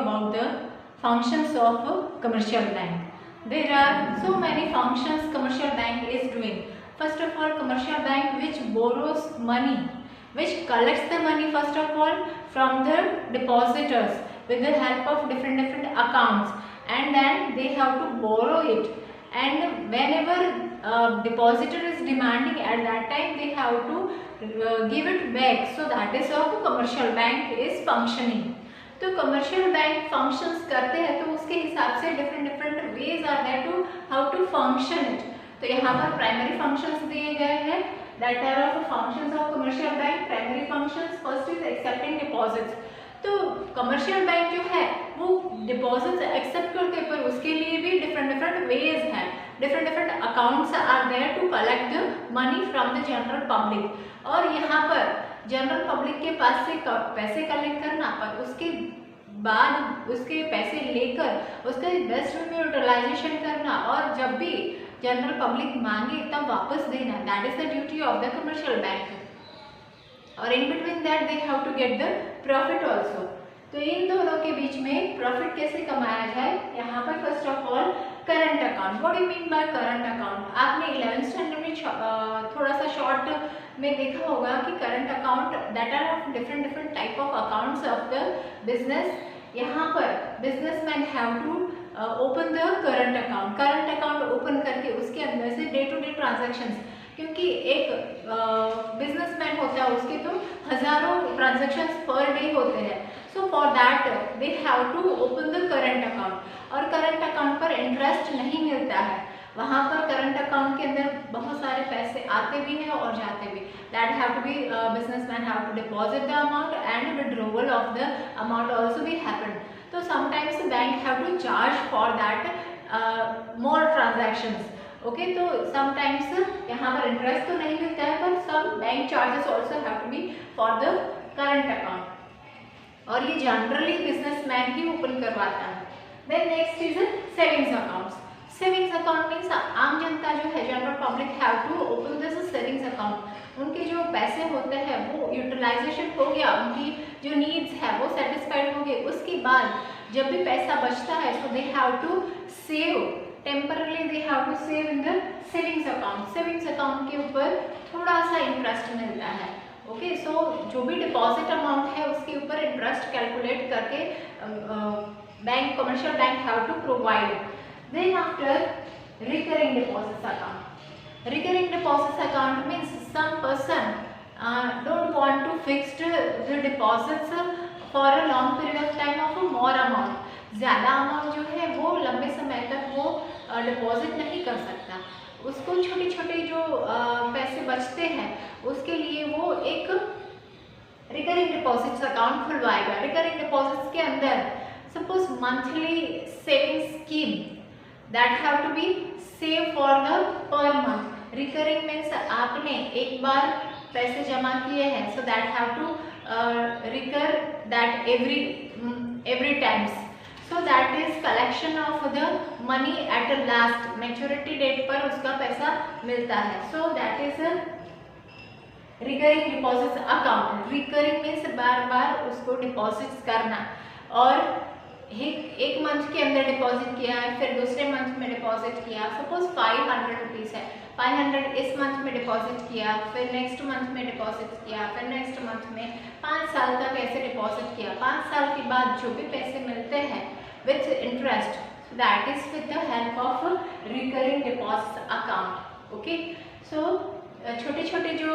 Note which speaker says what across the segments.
Speaker 1: about the functions of a commercial bank. There are so many functions commercial bank is doing. First of all, commercial bank which borrows money, which collects the money first of all from the depositors with the help of different accounts, and then they have to borrow it, and whenever depositor is demanding at that time they have to give it back. So that is how commercial bank is functioning. तो commercial bank functions करते हैं तो उसके हिसाब से different ways are there to how to function it. तो यहाँ पर प्राइमरी फंक्शंस दिए गए हैं that are of functions of commercial bank. Primary functions first is accepting deposits. तो कमर्शियल बैंक जो है वो डिपॉजिट्स एक्सेप्ट करते हैं, पर उसके लिए भी डिफरेंट वेज हैं. Different accounts are there to collect the money from the general public. और यहाँ पर जनरल पब्लिक के पास से पैसे कलेक्ट करना, पर उसके बाद उसके पैसे लेकर उसका बेस्ट वे में यूटिलाइजेशन करना, और जब भी जनरल पब्लिक मांगे तब वापस देना. That is the duty of the commercial bank. और in between that they have to get the profit also. तो इन दोनों के बीच में प्रॉफिट कैसे कमाया जाए, यहाँ पर first of all current account. What do you mean by current account? आपने 11th स्टैंडर्ड में थोड़ा सा शॉर्ट में देखा होगा कि current account that are of different type of accounts of the business. यहाँ पर businessman have to open the current account. Current account open करके उसके अंदर से डे टू डे ट्रांजैक्शंस, क्योंकि एक बिजनेसमैन होता है उसके तो हजारों ट्रांजैक्शंस पर डे होते हैं. So for that they have to open the current account. और करंट अकाउंट पर इंटरेस्ट नहीं मिलता है. वहाँ पर करंट अकाउंट के अंदर बहुत सारे पैसे आते भी हैं और जाते भी. That have to be businessman have to deposit the amount and withdrawal of the amount also भी हैपन. तो sometimes bank have to charge for that more transactions. Okay, तो समटाइम्स यहाँ पर इंटरेस्ट तो नहीं मिलता है, पर some bank charges also have to be for the current account. और ये जनरली बिजनेसमैन ही ओपन करवाता है. Then next is savings accounts. Savings account means आम जनता जो है general public have to open this savings account. उनके जो पैसे होते हैं वो यूटिलाइजेशन हो गया, उनकी जो नीड्स है वो सेटिस्फाइड हो गए. उसके बाद जब भी पैसा बचता है so they have to save temporarily, they have to save in the savings account. Savings account के ऊपर थोड़ा सा इंटरेस्ट मिलता है. ओके, सो जो भी डिपॉजिट अमाउंट है उसके ऊपर इंटरेस्ट कैलकुलेट करके bank commercial bank have to provide. Then after recurring deposits account. Recurring deposits account means some person don't want to fix the deposits for a long period of time of a more amount. ज़्यादा amount जो है वो लंबे समय तक वो deposit नहीं कर सकता. उसको छोटे छोटे जो पैसे बचते हैं उसके लिए वो एक रिकरिंग डिपॉजिट्स अकाउंट खुलवाएगा. रिकरिंग डिपॉजिट्स के अंदर suppose monthly saving scheme that have to be save for the per month. Recurring means आपने एक बार पैसे जमा किए हैं, so that have to recur that every times. So that is collection of the money at last maturity date पर उसका पैसा मिलता है. So that is recurring deposits account. Recurring means बार बार उसको डिपॉजिट्स करना. और एक मंथ के अंदर डिपॉजिट किया है, फिर दूसरे मंथ में डिपॉजिट किया. सपोज 500 रुपीज़ है, 500 इस मंथ में डिपॉजिट किया, फिर नेक्स्ट मंथ में डिपॉजिट किया, फिर नेक्स्ट मंथ में 5 साल तक ऐसे डिपॉजिट किया. 5 साल के बाद जो भी पैसे मिलते हैं with interest, that is with the help of recurring deposit account. Okay, so छोटे छोटे जो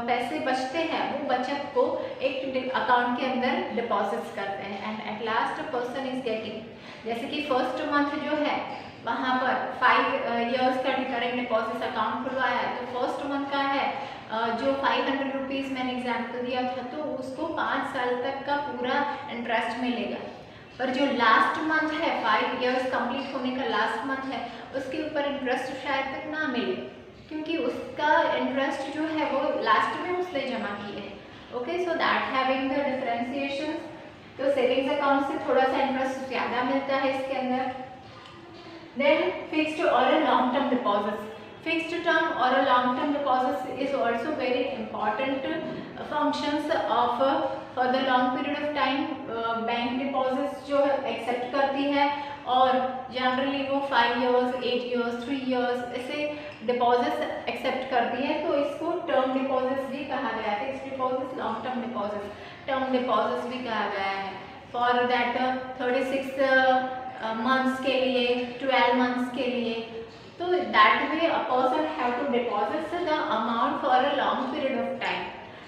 Speaker 1: पैसे बचते हैं वो बचत को एक अकाउंट के अंदर डिपॉजिट्स करते हैं and at last person is getting. जैसे कि फर्स्ट मंथ जो है वहाँ पर 5 years का रिकरिंग डिपॉजिट अकाउंट खुलवाया है, तो फर्स्ट मंथ का है जो 500 रुपीज़ मैंने एग्जाम्पल दिया था, तो उसको 5 साल तक का पूरा इंटरेस्ट मिलेगा. पर जो लास्ट मंथ है 5 years कंप्लीट होने का लास्ट मंथ है, उसके ऊपर इंटरेस्ट शायद तक ना मिले, क्योंकि उसका इंटरेस्ट जो है वो लास्ट में उसने जमा किया है. Okay, so that having the differentiation. तो सेविंग्स अकाउंट से थोड़ा सा इंटरेस्ट ज़्यादा मिलता है इसके अंदर. देन फिक्स्ड और long term deposits. Fixed term और long term deposits is also very important functions of for the long period of time. Bank deposits जो 5 years, 8 years, 3 years ऐसे डिपॉजिट्स एक्सेप्ट करती है, तो इसको टर्म डिपॉजिट्स भी कहा गया है। Fixed deposits, long term deposits, term deposits भी कहा गया है। फॉर दैट 36 मंथ्स के लिए, 12 मंथ्स के लिए, तो that way a person have to deposit the amount for a long period of time,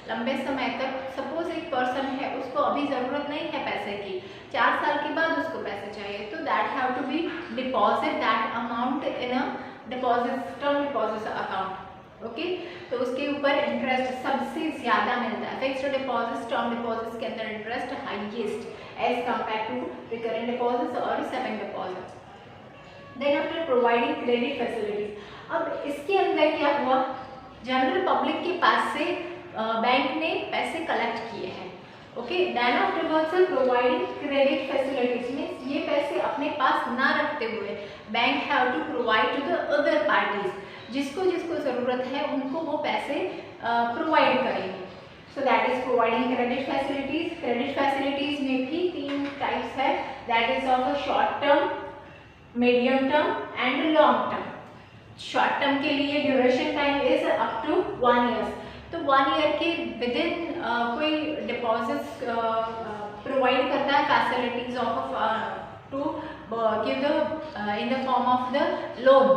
Speaker 1: लंबे समय तक। सपोज एक पर्सन है, उसको अभी ज़रूरत नहीं है पैसे की, 4 साल के बाद उसको पैसे चाहिए, तो that have to be deposit that amount in a deposit, term deposit account. Okay, तो उसके ऊपर इंटरेस्ट सबसे ज़्यादा मिलता है। फिक्स्ड डिपॉजिट्स, टर्म डिपॉजिट्स के अंदर interest highest as compare to recurrent deposits और saving deposits. Then after providing credit facilities, अब इसके अंदर क्या हुआ, जनरल पब्लिक के पास से बैंक ने पैसे कलेक्ट किए हैं। Okay, then afterwards providing credit facilities means ये पैसे अपने पास ना रखते हुए bank have to provide to the other parties, जिसको जिसको ज़रूरत है उनको वो पैसे प्रोवाइड करेंगे। So that is providing credit facilities. Credit facilities में भी 3 टाइप्स है, that is of a short term, medium term and long term. Short term के लिए duration time is up to 1 year, तो 1 ईयर के विद इन कोई deposits provide करता है facilities of to give the in the form of the loan,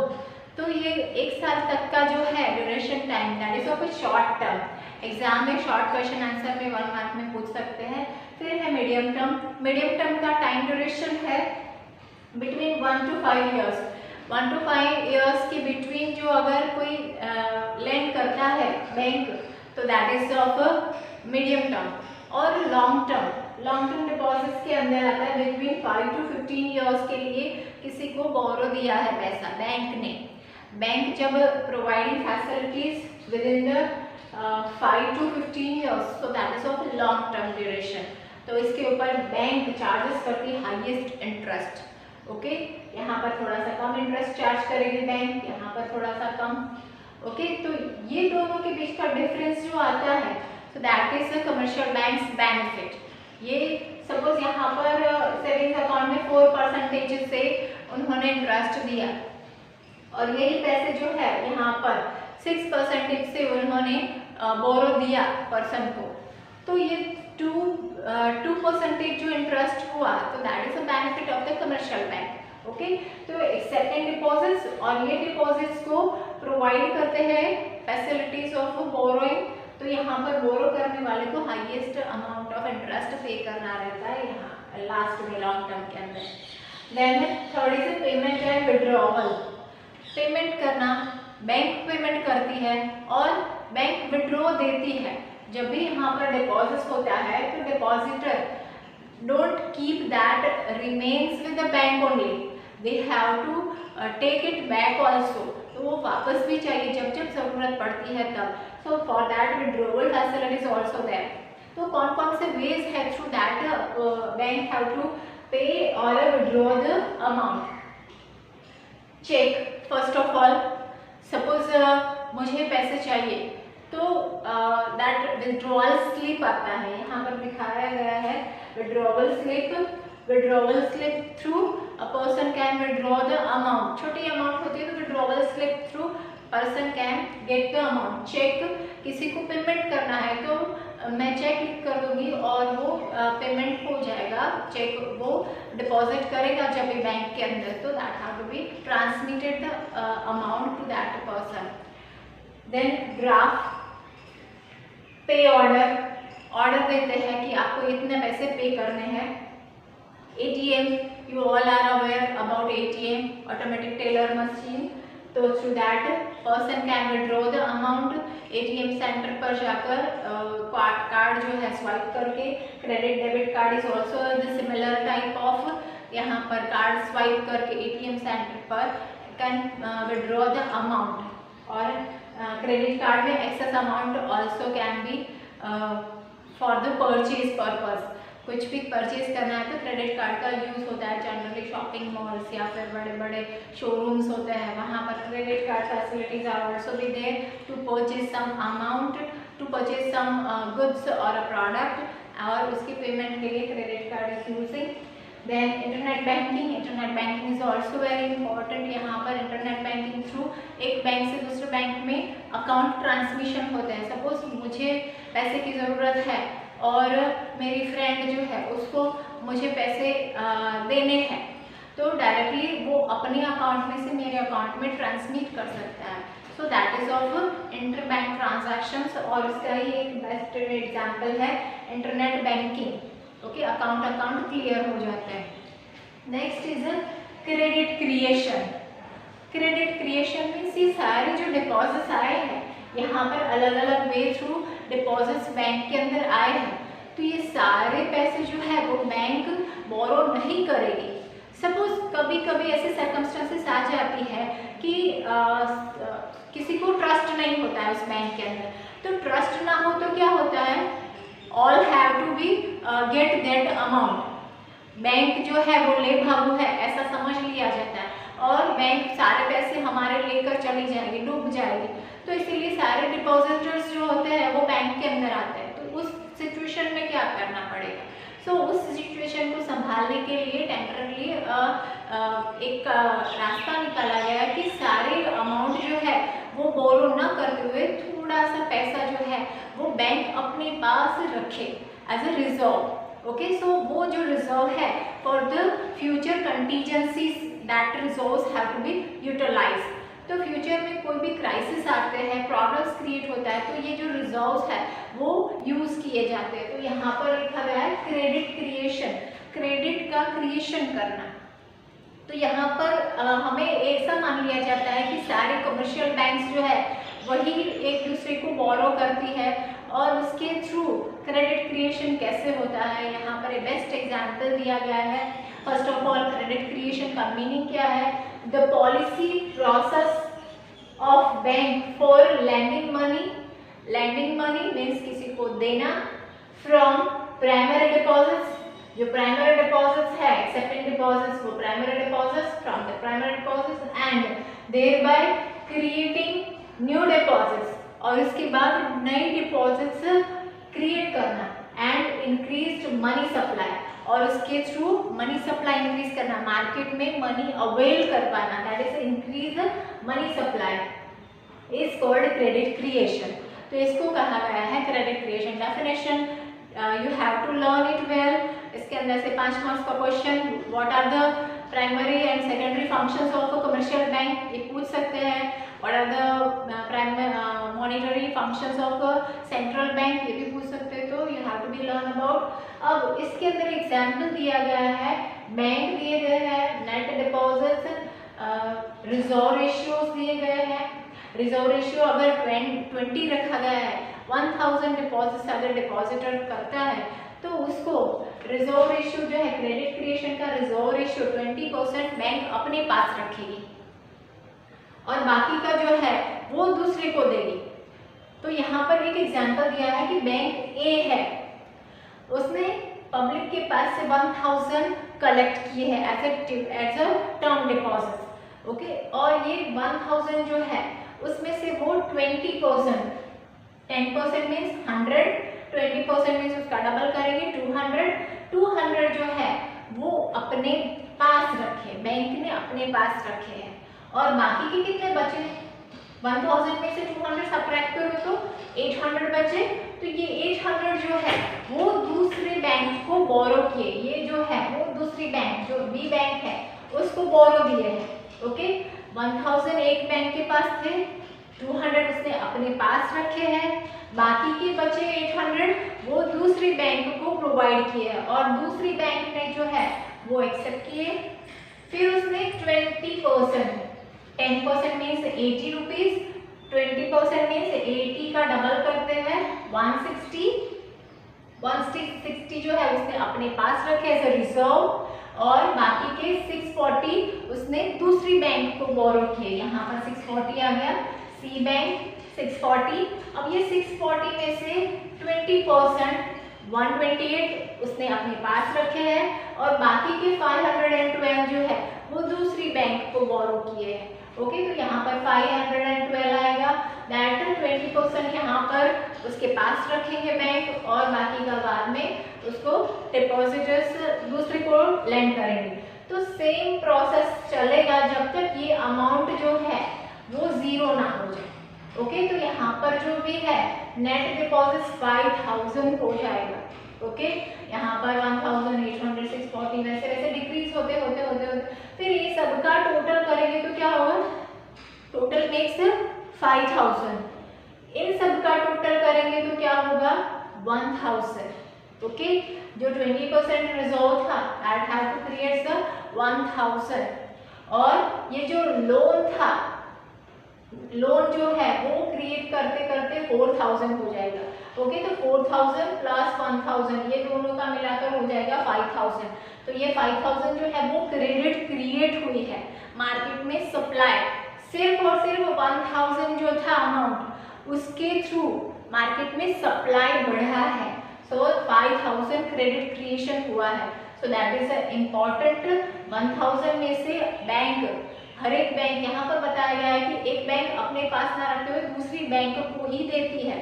Speaker 1: तो ये 1 साल तक का जो है duration time that is of a short term. Exam में शॉर्ट क्वेश्चन आंसर में 1 मार्क में पूछ सकते हैं। फिर है मीडियम टर्म। मीडियम टर्म का टाइम ड्यूरेशन है between 1 to 5 years. 1 to 5 years के बिटवीन जो अगर कोई लेंड करता है बैंक, तो that is of medium term. और लॉन्ग टर्म डिपॉजिट्स के अंदर आता है बिटवीन 5 to 15 ईयर्स के लिए किसी को बोरो दिया है पैसा बैंक ने। बैंक जब providing facilities within the 5 to 15 years, तो that is of long term duration, तो इसके ऊपर बैंक चार्जेस करती है हाईएस्ट इंटरेस्ट। ओके, यहाँ पर थोड़ा सा कम इंटरेस्ट चार्ज करेगी बैंक, यहाँ पर थोड़ा सा कम। ओके, तो ये दोनों के बीच का डिफरेंस जो आता है, so that is the commercial banks benefit. ये सपोज यहाँ पर सेविंग्स अकाउंट में 4% से उन्होंने इंटरेस्ट दिया, और यही पैसे जो है यहाँ पर 6% से उन्होंने बोरो दिया पर्सन को, तो ये 2% जो इंटरेस्ट हुआ, तो that is a benefit of the commercial bank. Okay, तो एक्सेप्टिंग डिपॉजिट्स, और ये डिपॉजिट्स को प्रोवाइड करते हैं फैसिलिटीज ऑफ बोरोइंग, तो यहाँ पर बोरो करने वाले को हाईएस्ट अमाउंट ऑफ इंटरेस्ट पे करना रहता है यहाँ लास्ट में लॉन्ग टर्म के अंदर। Then third is payment and withdrawal. Payment करना, बैंक पेमेंट करती है और बैंक विड्रॉ देती है। जब भी यहाँ पर डिपॉजिट होता है, तो depositor don't keep that remains with the bank only, they have to take it back also, तो वो वापस भी चाहिए जब जब जरूरत पड़ती है तब। So for that withdrawal facilities also there. तो कौन कौन से वेज है through that bank have to pay और withdraw the amount. Cheque, first of all suppose मुझे पैसे चाहिए, तो दैट विड्रॉवल स्लिप आता है, यहाँ पर दिखाया गया है withdrawal slip. Withdrawal slip through a person can withdraw the amount. छोटी अमाउंट होती है तो withdrawal slip through person can get the amount. Cheque, किसी को पेमेंट करना है तो मैं चेक लिख कर दूंगी और वो पेमेंट हो जाएगा, चेक वो डिपॉजिट करेगा जब भी बैंक के अंदर, तो that have to be transmitted the amount to that person. Then draft, pay order, order देते हैं कि आपको इतने पैसे पे करने हैं। ATM, you all are aware about ATM, automatic teller machine, तो through that person can withdraw the amount। ATM centre पर जाकर कार्ड जो है स्वाइप करके, credit debit card is also the similar type of, यहाँ पर कार्ड स्वाइप करके ATM centre पर कैन विड्रॉ द अमाउंट। और क्रेडिट कार्ड में excess amount also can be for the purchase purpose. कुछ भी परचेज करना है तो क्रेडिट कार्ड का यूज़ होता है, जनरली शॉपिंग मॉल्स या फिर बड़े बड़े शोरूम्स होते हैं, वहाँ पर credit card facilities are also be there to purchase some amount, to purchase some goods और अ प्रोडक्ट, और उसकी पेमेंट के लिए credit card is using. Then internet banking is also very important. यहाँ पर इंटरनेट बैंकिंग थ्रू एक bank से दूसरे बैंक में अकाउंट ट्रांसमिशन होता है। सपोज मुझे पैसे की ज़रूरत है और मेरी फ्रेंड जो है उसको मुझे पैसे देने हैं, तो डायरेक्टली वो अपने अकाउंट में से मेरे अकाउंट में ट्रांसमिट कर सकता है। So that is of inter bank transactions, और इसका ही एक बेस्ट एग्जांपल है internet banking. Okay, account clear हो जाता है। Next is credit creation. Credit creation means ये सारे जो डिपॉजिट्स आए हैं यहाँ पर अलग अलग वे थ्रू डिपॉजिट्स बैंक के अंदर आए हैं, तो ये सारे पैसे जो है वो बैंक बोरो नहीं करेगी। सपोज कभी कभी ऐसे सर्कमस्टेंसेस आ जाती है कि किसी को ट्रस्ट नहीं होता है उस बैंक के अंदर, तो ट्रस्ट ना हो तो क्या होता है, all have to be get that amount, bank जो है वो ले भागू है ऐसा समझ लिया जाता है और बैंक सारे पैसे हमारे लेकर चली जाएगी, डूब जाएगी। तो इसीलिए सारे डिपॉजिटर्स जो होते हैं वो बैंक के अंदर आते हैं। तो उस सिचुएशन में क्या करना पड़ेगा? सो उस सिचुएशन को संभालने के लिए टेम्पररी एक रास्ता निकाला गया कि सारे अमाउंट जो है वो बोरो न करते हुए थोड़ा सा पैसा जो है वो बैंक अपने पास रखे as a reserve. Okay, so वो जो रिजर्व है for the future contingencies, that reserves have to be utilised. तो फ्यूचर में कोई भी क्राइसिस आते हैं, प्रॉब्लम्स क्रिएट होता है, तो ये जो रिजर्व्स है वो यूज किए जाते हैं। तो यहाँ पर लिखा गया है क्रेडिट क्रिएशन, क्रेडिट का क्रिएशन करना। तो यहाँ पर हमें ऐसा मान लिया जाता है कि सारे कमर्शियल बैंक्स जो है वही एक दूसरे को बोरो करती है और उसके थ्रू क्रेडिट क्रिएशन कैसे होता है, यहाँ पर एक बेस्ट एग्जाम्पल दिया गया है। First of all credit creation का मीनिंग क्या है? The policy process of bank for lending money, lending money means किसी को देना, फ्रॉम प्राइमरी डिपॉजिट्स, जो प्राइमरी डिपॉजिट्स है एक्सेप्टिंग डिपॉजिट्स वो primary deposits, from the primary deposits and thereby creating new deposits, और इसके बाद नई डिपॉजिट्स क्रिएट करना, एंड इंक्रीज्ड मनी सप्लाई, और उसके थ्रू मनी सप्लाई इंक्रीज करना, मार्केट में मनी अवेल कर पाना, that is increase money supply is called credit creation. तो इसको कहा गया है credit creation. Definition you have to learn it well. इसके अंदर से 5 मार्क्स का question, what are the primary and secondary functions of a commercial bank, ये पूछ सकते हैं। What are the primary monetary functions of central bank, ये भी पूछ सकते हैं। तो you have to be learn about. अब इसके अंदर एग्जाम्पल दिया गया है, बैंक दिए गए हैं, नेट डिपॉजिट्स, रिजर्व रेशियोज दिए गए हैं। रिजर्व रेशियो अगर 20 रखा गया है, 1000 डिपॉजिट्स अगर डिपॉजिटर करता है तो उसको रिजर्व रेशियो जो है क्रेडिट क्रिएशन का रिजर्व रेशियो 20% बैंक अपने पास रखेगी और बाकी का जो है वो दूसरे को देगी। तो यहाँ पर एक एग्जांपल दिया है कि बैंक ए है, उसने पब्लिक के पास से 1000 कलेक्ट किए हैं as a term deposit. Okay, और ये 1000 जो है उसमें से वो 20%, 10% मीन्स 100, 20% मीन्स उसका डबल करेंगे 200 जो है वो अपने पास रखे, बैंक ने अपने पास रखे हैं। और बाकी के कितने बचे? 1000 में से 200 सब्ट्रैक्ट करो तो 800 बचे। तो ये 800 जो है वो दूसरे बैंक को बोरो किए, ये जो है वो दूसरी बैंक जो बी बैंक है उसको बोरो दिए हैं। ओके, 1000 एक बैंक के पास थे, 200 उसने अपने पास रखे हैं, बाकी के बचे 800 वो दूसरी बैंक को प्रोवाइड किए और दूसरी बैंक ने जो है वो एक्सेप्ट किए। फिर उसने 20%, 10% मीन्स 80 रुपीज, 20% मीन्स 80 का डबल करते हैं 160 जो है उसने अपने पास रखे एज अ रिजर्व, और बाकी के 640 उसने दूसरी बैंक को बोरो किए। यहाँ पर 640 आ गया, सी बैंक 640। अब ये 640 में से 20% 128 उसने अपने पास रखे हैं और बाकी के 512 जो है वो दूसरी बैंक को बोरो किए हैं। ओके, तो यहाँ पर 512 आएगा, दैट 20% यहाँ पर उसके पास रखेंगे बैंक और बाकी का बाद में उसको डिपॉजिटर्स दूसरे को लेंड करेंगे। तो सेम प्रोसेस चलेगा जब तक ये अमाउंट जो है वो जीरो ना हो जाए। ओके, तो यहाँ पर जो भी है नेट डिपॉजिट 5000 हो जाएगा। ओके, यहाँ पर 1800, 640 वैसे वैसे डिक्रीज होते होते होते होते फिर ये सबका टोटल करेंगे तो क्या होगा, टोटल मेक्स 5000। इन सबका टोटल करेंगे तो क्या होगा 1000। ओके, जो 20% रिजर्व था that have to create the 1000, और ये जो लोन था, लोन जो है वो क्रिएट करते करते 4000 हो जाएगा। ओके, तो 4000 प्लस 1000 ये दोनों का मिलाकर हो जाएगा 5000। तो ये 5000 जो है वो क्रेडिट क्रिएट हुई है मार्केट में, सप्लाई सिर्फ और सिर्फ 1000 जो था अमाउंट उसके थ्रू मार्केट में सप्लाई बढ़ा है। सो 5000 क्रेडिट क्रिएशन हुआ है। So that is important. 1000 में से बैंक, हर एक बैंक, यहाँ पर बताया गया है कि एक बैंक अपने पास ना रखते हुए दूसरी बैंक को ही देती है।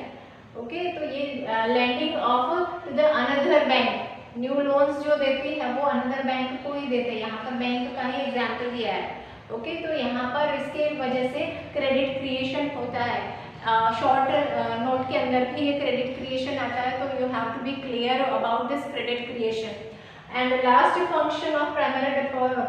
Speaker 1: ओके, तो ये lending of to the another bank, new loans जो देती है वो अनदर बैंक को ही देते हैं। यहाँ पर बैंक का ही एग्जाम्पल दिया है। ओके, तो यहाँ पर इसके वजह से क्रेडिट क्रिएशन होता है। शॉर्ट नोट के अंदर भी ये क्रेडिट क्रिएशन आता है, तो you have to be clear about this credit creation. And last function of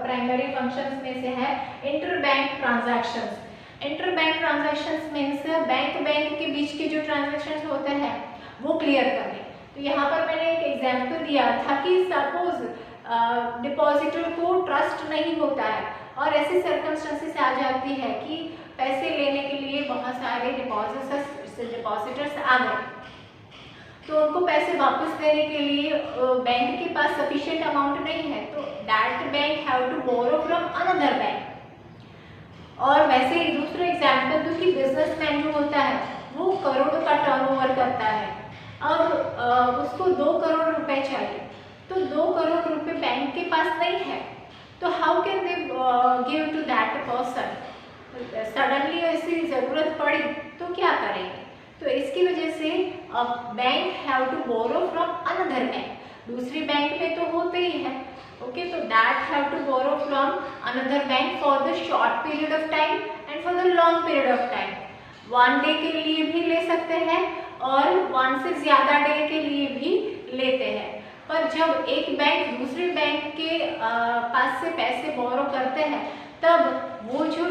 Speaker 1: primary functions में से है interbank transactions. Interbank transactions means bank के बीच के जो ट्रांजैक्शंस होते हैं वो क्लियर करने। तो यहाँ पर मैंने एक एग्जांपल दिया था कि सपोज डिपॉजिटर को ट्रस्ट नहीं होता है और ऐसी सर्कमस्टेंसेस आ जाती है कि पैसे लेने के लिए बहुत सारे डिपॉजिटर्स आ गए, तो उनको पैसे वापस देने के लिए बैंक के पास सफिशिएंट अमाउंट नहीं है, तो that bank have to borrow from another bank. और वैसे ही दूसरा एग्जाम्पल दूं कि बिजनेसमैन जो होता है वो करोड़ों का टर्नओवर करता है, अब उसको 2 करोड़ रुपए चाहिए, तो 2 करोड़ रुपए बैंक के पास नहीं है, तो how can they give to that person. Suddenly ऐसी ज़रूरत पड़ी तो क्या करेंगे, तो इसकी वजह से bank have to borrow from another bank, दूसरी बैंक में तो होते ही है। ओके, तो that have to borrow from another bank for the short period of time and for the long period of time. 1 day के लिए भी ले सकते हैं और 1 से ज़्यादा डे के लिए भी लेते हैं। पर जब एक बैंक दूसरे बैंक के पास से पैसे बोरो करते हैं तब वो जो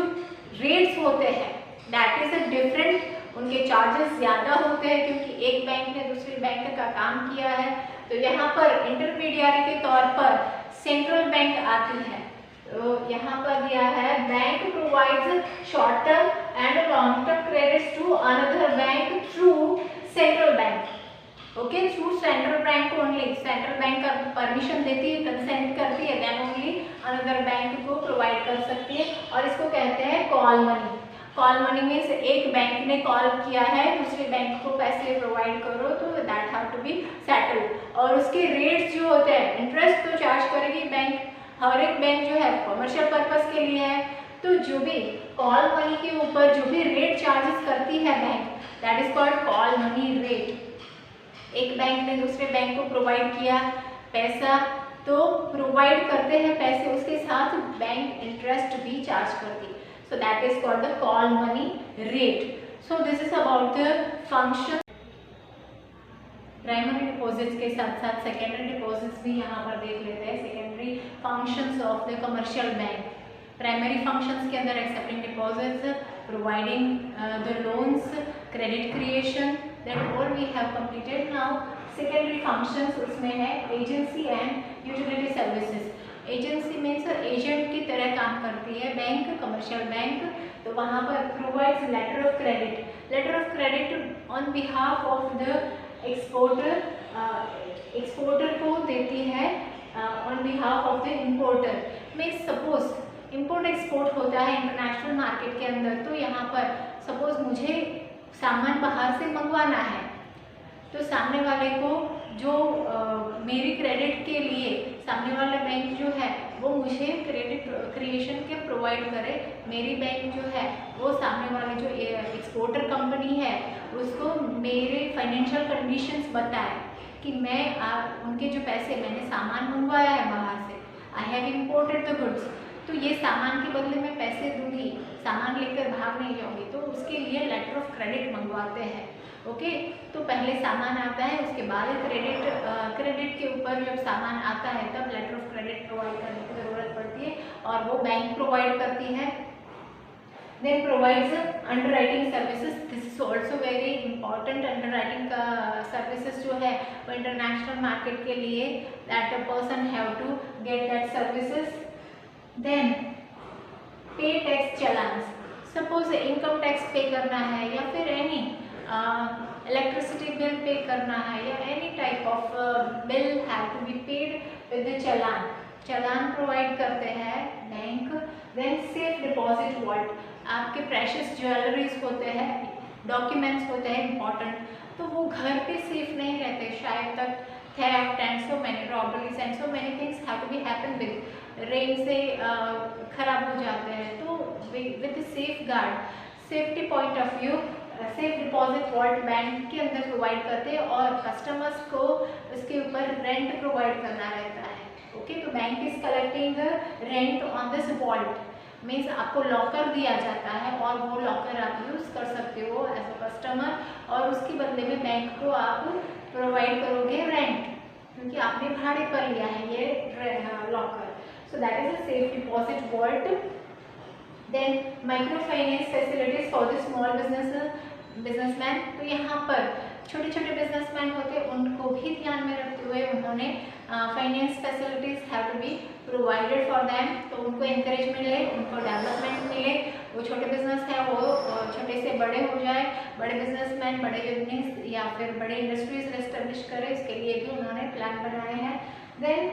Speaker 1: रेट्स होते हैं दैट इज अ डिफरेंट, उनके चार्जेस ज़्यादा होते हैं क्योंकि एक बैंक ने दूसरे बैंक का काम किया है। तो यहाँ पर इंटरमीडियरी के तौर पर सेंट्रल बैंक आती है। तो यहाँ पर दिया है bank provides short term and long term credits to another bank through central bank. Okay, through central bank only, central bank का परमिशन देती है, कंसेंट करती है, देन ओनली अनदर बैंक को प्रोवाइड कर सकती है, और इसको कहते हैं call money. Call money means एक बैंक ने कॉल किया है दूसरे बैंक को पैसे प्रोवाइड करो, तो that have to be settled, और उसके रेट्स जो होते हैं, इंटरेस्ट तो चार्ज करेगी बैंक, हर एक बैंक जो है कमर्शियल पर्पस के लिए है, तो जो भी कॉल मनी के ऊपर जो भी रेट चार्जेस करती है bank that is called call money rate. एक बैंक ने दूसरे बैंक को प्रोवाइड किया पैसा, तो प्रोवाइड करते हैं पैसे, उसके साथ बैंक इंटरेस्ट भी चार्ज करती है, so that is called the call money rate. So this is about the function. Primary deposits के साथ साथ सेकेंडरी डिपॉजिट्स भी यहाँ पर देख लेते हैं। Secondary functions of the commercial bank. Primary functions के अंदर accepting deposits, providing the loans, credit creation, that all we have completed. Now secondary functions, उसमें है agency and utility services. Agency means agent की तरह काम करती है बैंक, कमर्शियल बैंक, तो वहाँ पर provides letter of credit, letter of credit on behalf of the exporter, exporter को देती है on behalf of the importer. Means suppose import export होता है इंटरनेशनल मार्केट के अंदर, तो यहाँ पर सपोज मुझे सामान बाहर से मंगवाना है, तो सामने वाले को जो मेरी क्रेडिट के लिए सामने वाला बैंक जो है वो मुझे क्रेडिट क्रिएशन के प्रोवाइड करे, मेरी बैंक जो है वो सामने वाले जो एक्सपोर्टर कंपनी है उसको मेरे फाइनेंशियल कंडीशंस बताए कि मैं उनके जो पैसे मैंने सामान मंगवाया है बाहर से, I have imported the goods, तो ये सामान के बदले में पैसे दूंगी, सामान लेकर भाग नहीं जाऊंगी, तो उसके लिए लेटर ऑफ क्रेडिट मंगवाते हैं। ओके, तो पहले सामान आता है, उसके बाद क्रेडिट के ऊपर जब सामान आता है तब लेटर ऑफ क्रेडिट प्रोवाइड करने की ज़रूरत पड़ती है और वो बैंक प्रोवाइड करती है। Then provides underwriting services. This is also very important. underwriting का services जो है वो international market के लिए that a person have to get that services. Then pay tax challans. Suppose income tax पे करना है या फिर any electricity bill पे करना है या any type of bill have to be paid with the challan. Challan provide करते हैं bank. Then safe deposit vault, आपके प्रेशियस ज्वेलरीज होते हैं, डॉक्यूमेंट्स होते हैं इंपॉर्टेंट, तो वो घर पे सेफ नहीं रहते, शायद तक theft and so many robberies and so many things have to be happen with rain से खराब हो जाते हैं, तो with safeguard safety point of view safe deposit vault bank के अंदर प्रोवाइड करते हैं और कस्टमर्स को उसके ऊपर रेंट प्रोवाइड करना रहता है। ओके, तो bank is collecting rent on this vault, means आपको लॉकर दिया जाता है और वो लॉकर आप यूज़ कर सकते हो एज अ कस्टमर और उसके बदले में बैंक को आप प्रोवाइड करोगे रेंट, क्योंकि आपने भाड़े पर लिया है ये locker. So that is a safe deposit vault. Then micro finance facilities for the small businessman, तो यहाँ पर छोटे छोटे बिजनेसमैन होते हैं उनको भी ध्यान में रखते हुए उन्होंने finance facilities have to be provided for them, तो उनको इंकरेज मिले, उनको डेवलपमेंट मिले, वो छोटे बिजनेस है वो छोटे से बड़े हो जाए, बड़े बिजनेसमैन बड़े बिजनेस या फिर बड़े इंडस्ट्रीज एस्टेब्लिश करें, इसके लिए भी उन्होंने प्लान बनाए हैं। Then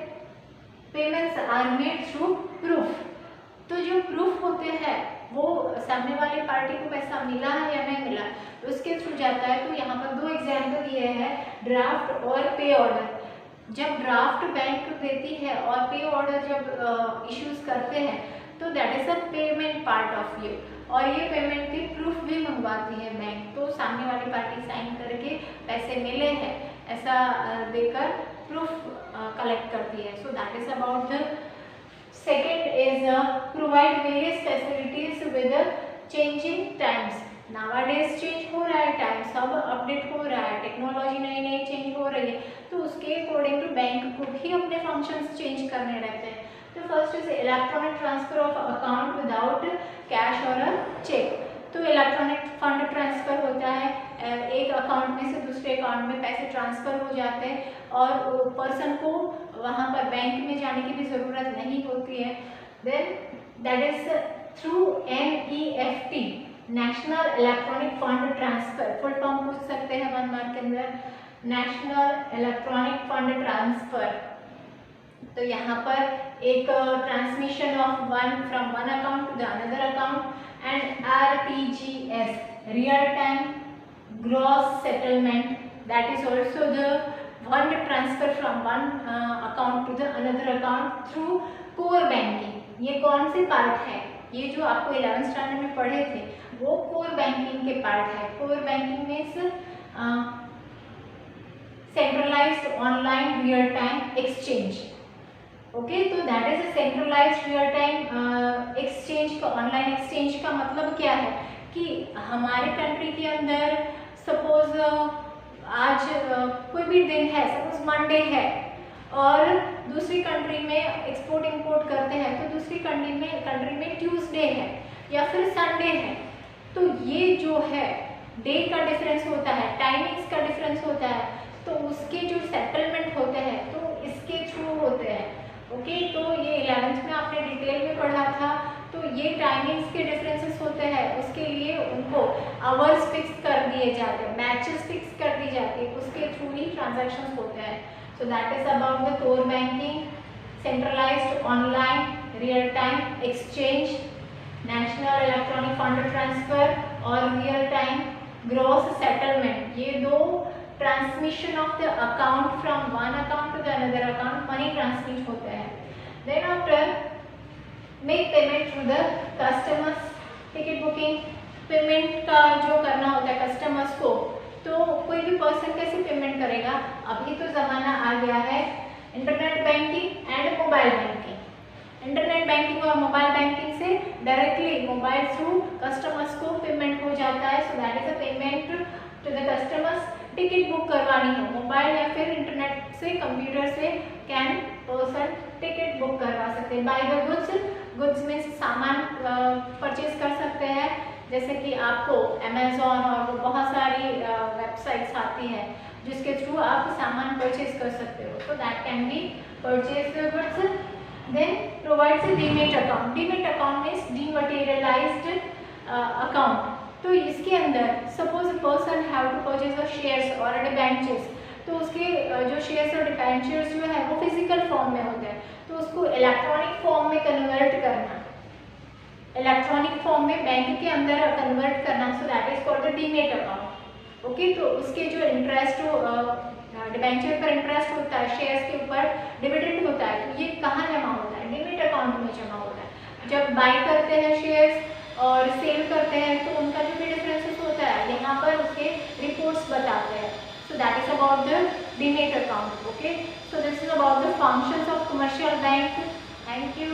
Speaker 1: payments are made through proof, तो जो प्रूफ होते हैं वो सामने वाली पार्टी को पैसा मिला है या नहीं मिला तो उसके थ्रू जाता है। तो यहाँ पर दो एग्जाम्पल दिए हैं, ड्राफ्ट और पे ऑर्डर। जब ड्राफ्ट बैंक देती है और पे ऑर्डर जब इश्यूज करते हैं तो that is a payment part of you, और ये पेमेंट की प्रूफ भी मंगवाती है बैंक, तो सामने वाली पार्टी साइन करके पैसे मिले हैं ऐसा देकर प्रूफ कलेक्ट करती है। So that is about the second is provide various facilities with changing times. Nowadays change हो रहा है, टाइम सब अपडेट हो रहा है, टेक्नोलॉजी नई नई चेंज हो रही है, तो उसके अकॉर्डिंग टू बैंक को भी अपने फंक्शंस चेंज करने रहते हैं। तो first is electronic transfer of account without cash और चेक, तो इलेक्ट्रॉनिक फंड ट्रांसफर होता है, एक अकाउंट में से दूसरे अकाउंट में पैसे ट्रांसफर हो जाते हैं और पर्सन को वहाँ पर बैंक में जाने की भी ज़रूरत नहीं होती है। Then that is through NEFT, national electronic fund transfer, full form पूछ सकते हैं 1 मार्क के अंदर, नेशनल इलेक्ट्रॉनिक फंड ट्रांसफर। तो यहाँ पर एक transmission of from one account to the another account, and RTGS, real time gross settlement, that is also the fund transfer from one account to the another account through core banking. ये कौन से part है, ये जो आपको 11th standard में पढ़े थे वो कोर बैंकिंग के पार्ट है। Core banking means centralized online real time exchange. Okay, तो that is centralized real time exchange का, ऑनलाइन एक्सचेंज का मतलब क्या है कि हमारे कंट्री के अंदर सपोज आज कोई भी दिन है, सपोज मंडे है और दूसरी कंट्री में एक्सपोर्ट इंपोर्ट करते हैं तो दूसरी कंट्री में ट्यूसडे है या फिर संडे है, तो ये जो है डे का डिफरेंस होता है, टाइमिंग्स का डिफरेंस होता है, तो उसके जो सेटलमेंट होते हैं तो इसके थ्रू होते हैं। ओके, तो ये 11th में आपने डिटेल में पढ़ा था, तो ये टाइमिंग्स के डिफरेंसेस होते हैं, उसके लिए उनको आवर्स फिक्स कर दिए जाते हैं, मैचेस फिक्स कर दी जाती है, उसके थ्रू ही ट्रांजैक्शंस होते हैं। So that is about the core banking, centralised online real time exchange, national electronic fund transfer और रियल टाइम ग्रॉस सेटलमेंट। ये दो transmission of the account from one account to the another account, money transmit होते हैं। Then after make payment through the customers, ticket booking, payment का जो करना होता है कस्टमर्स को तो कोई भी पर्सन कैसे पेमेंट करेगा? अभी तो ज़माना आ गया है internet banking and mobile banking. Internet banking और मोबाइल बैंकिंग से डायरेक्टली मोबाइल थ्रू कस्टमर्स को पेमेंट हो जाता है। So that is a payment to the customers. Ticket book करवानी हो मोबाइल या फिर इंटरनेट से, कंप्यूटर से कैन पर्सन टिकट बुक करवा सकते हैं। बाय द गुड्स में सामान परचेज कर सकते हैं, जैसे कि आपको अमेजोन और बहुत सारी वेबसाइट्स आती हैं जिसके थ्रू आप सामान परचेज कर सकते हो। So that can be purchase goods. Then provides a demat account. Demat account means dematerialised account. तो इसके अंदर suppose person have to purchase a shares और डिबेंचर्स, तो उसके जो शेयर्स और डिबेंचर्स जो है वो फिजिकल फॉर्म में होते हैं, तो उसको इलेक्ट्रॉनिक फॉर्म में कन्वर्ट करना, इलेक्ट्रॉनिक फॉर्म में बैंक के अंदर कन्वर्ट करना। सो that is called the demat account. Okay, तो उसके जो इंटरेस्ट डिबेंचर पर इंटरेस्ट होता है, शेयर्स के ऊपर डिविडेंड होता है, तो ये कहाँ जमा होता है? डीमेट अकाउंट में जमा होता है। जब बाय करते हैं शेयर्स और सेल करते हैं तो उनका जो भी डिफरेंसेस होता है यहाँ पर उसके रिपोर्ट्स बताते हैं। So that is about the demat account. Okay, so this is about the functions of commercial bank. Thank you.